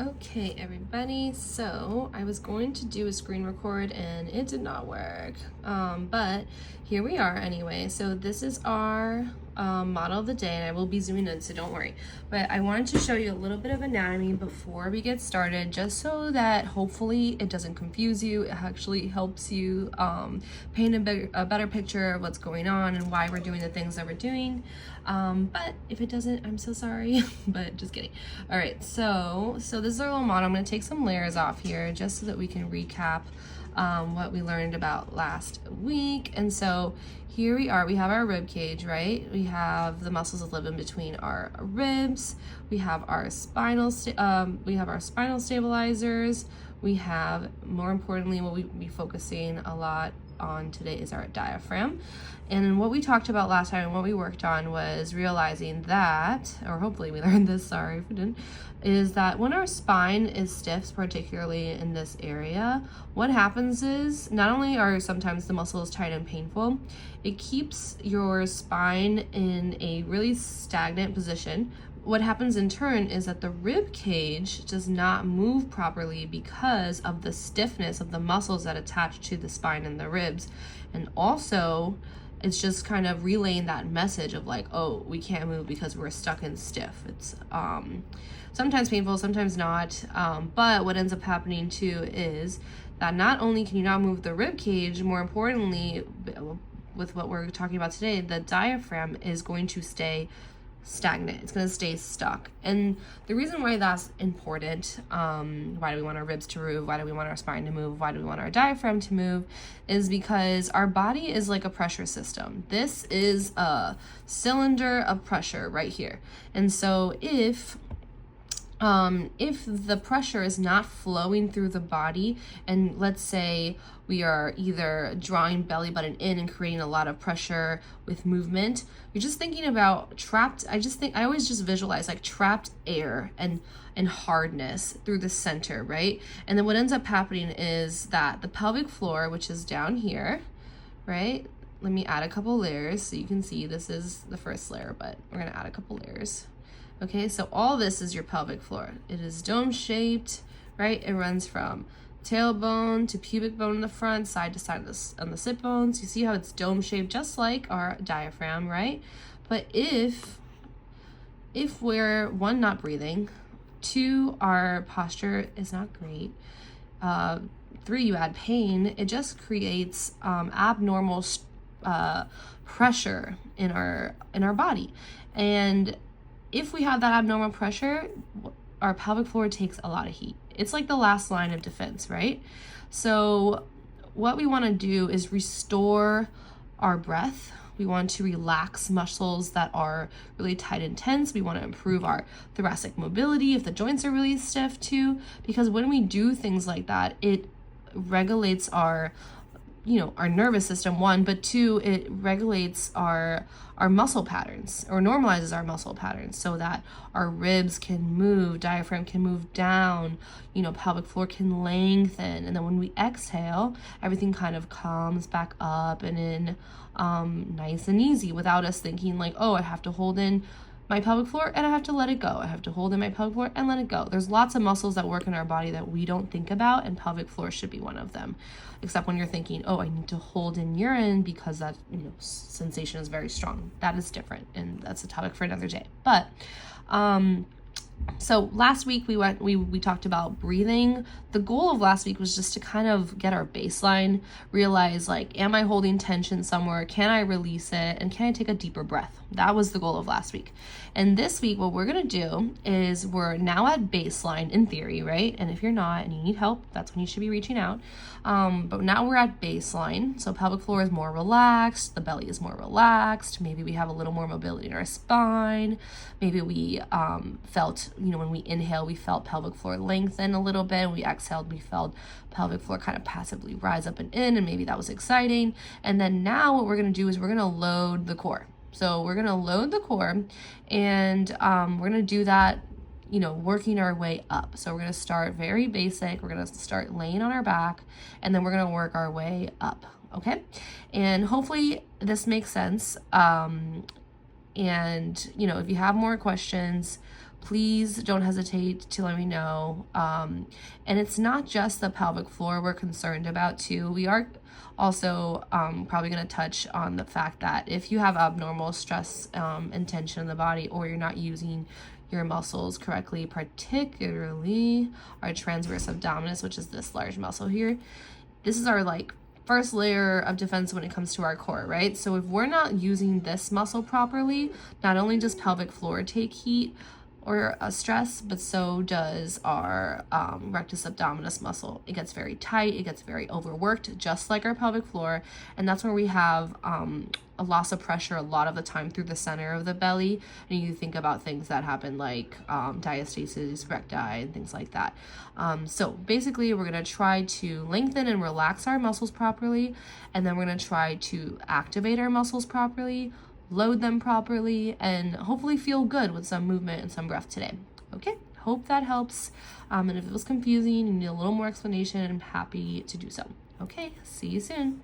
Okay, everybody, so I was going to do a screen record and it did not work, but here we are anyway. So this is our model of the day, and I will be zooming in, so don't worry. But I wanted to show you a little bit of anatomy before we get started, just so that hopefully it doesn't confuse you. It actually helps you paint a better picture of what's going on and why we're doing the things that we're doing. But if it doesn't, I'm so sorry, but just kidding. All right, so this is our little model. I'm gonna take some layers off here just so that we can recap what we learned about last week. And so here we are, we have our rib cage, right? We have the muscles that live in between our ribs. We have our spinal stabilizers. We have, more importantly, what we'll be focusing a lot on today is our diaphragm. And what we talked about last time and what we worked on was realizing that, or hopefully we learned this, sorry if we didn't, is that when our spine is stiff, particularly in this area, what happens is not only are sometimes the muscles tight and painful, it keeps your spine in a really stagnant position. What happens in turn is that the rib cage does not move properly because of the stiffness of the muscles that attach to the spine and the ribs. And also, it's just kind of relaying that message of like, oh, we can't move because we're stuck and stiff. It's sometimes painful, sometimes not. But what ends up happening too is that not only can you not move the rib cage, more importantly, with what we're talking about today, the diaphragm is going to stay stagnant. It's going to stay stuck. And the reason why that's important, why do we want our ribs to move, why do we want our spine to move, why do we want our diaphragm to move, is because our body is like a pressure system. This is a cylinder of pressure right here. And so if the pressure is not flowing through the body, and let's say we are either drawing belly button in and creating a lot of pressure with movement, you're just thinking about trapped, I always just visualize like trapped air and hardness through the center, right? And then what ends up happening is that the pelvic floor, which is down here, right? Let me add a couple layers so you can see this is the first layer, but we're gonna add a couple layers. Okay, so all this is your pelvic floor. It is dome shaped, right? It runs from tailbone to pubic bone in the front, side to side on the sit bones. You see how it's dome shaped, just like our diaphragm, right? But if we're, one, not breathing, two, our posture is not great, three, you add pain, it just creates abnormal pressure in our body. And if we have that abnormal pressure, our pelvic floor takes a lot of heat. It's like the last line of defense, right? So what we want to do is restore our breath. We want to relax muscles that are really tight and tense. We want to improve our thoracic mobility if the joints are really stiff too, because when we do things like that, it regulates our nervous system, one, but two, it regulates our muscle patterns, or normalizes our muscle patterns, so that our ribs can move, diaphragm can move down, pelvic floor can lengthen, and then when we exhale, everything kind of comes back up and in nice and easy, without us thinking like, oh, I have to hold in my pelvic floor and I have to let it go. I have to hold in my pelvic floor and let it go. There's lots of muscles that work in our body that we don't think about, and pelvic floor should be one of them. Except when you're thinking, oh, I need to hold in urine because that sensation is very strong. That is different, and that's a topic for another day. But so last week we talked about breathing. The goal of last week was just to kind of get our baseline, realize like, am I holding tension somewhere? Can I release it? And can I take a deeper breath? That was the goal of last week. And this week, what we're gonna do is we're now at baseline in theory, right? And if you're not and you need help, that's when you should be reaching out. But now we're at baseline. So pelvic floor is more relaxed, the belly is more relaxed. Maybe we have a little more mobility in our spine. Maybe we felt, when we inhale, we felt pelvic floor lengthen a little bit. When we exhaled, we felt pelvic floor kind of passively rise up and in, and maybe that was exciting. And then now what we're gonna do is we're gonna load the core. So we're gonna load the core, and we're gonna do that, working our way up. So we're gonna start very basic. We're gonna start laying on our back, and then we're gonna work our way up, okay? And hopefully this makes sense. And if you have more questions, please don't hesitate to let me know. And it's not just the pelvic floor we're concerned about too. We are also probably going to touch on the fact that if you have abnormal stress and tension in the body, or you're not using your muscles correctly, particularly our transverse abdominis, which is this large muscle here, this is our like first layer of defense when it comes to our core, right? So if we're not using this muscle properly, not only does pelvic floor take heat or stress, but so does our rectus abdominis muscle. It gets very tight, it gets very overworked, just like our pelvic floor, and that's where we have a loss of pressure a lot of the time through the center of the belly. And you think about things that happen like diastasis recti and things like that. So basically we're gonna try to lengthen and relax our muscles properly, and then we're gonna try to activate our muscles properly, load them properly, and hopefully feel good with some movement and some breath today. Okay, hope that helps. And if it was confusing and you need a little more explanation, I'm happy to do so. Okay, see you soon.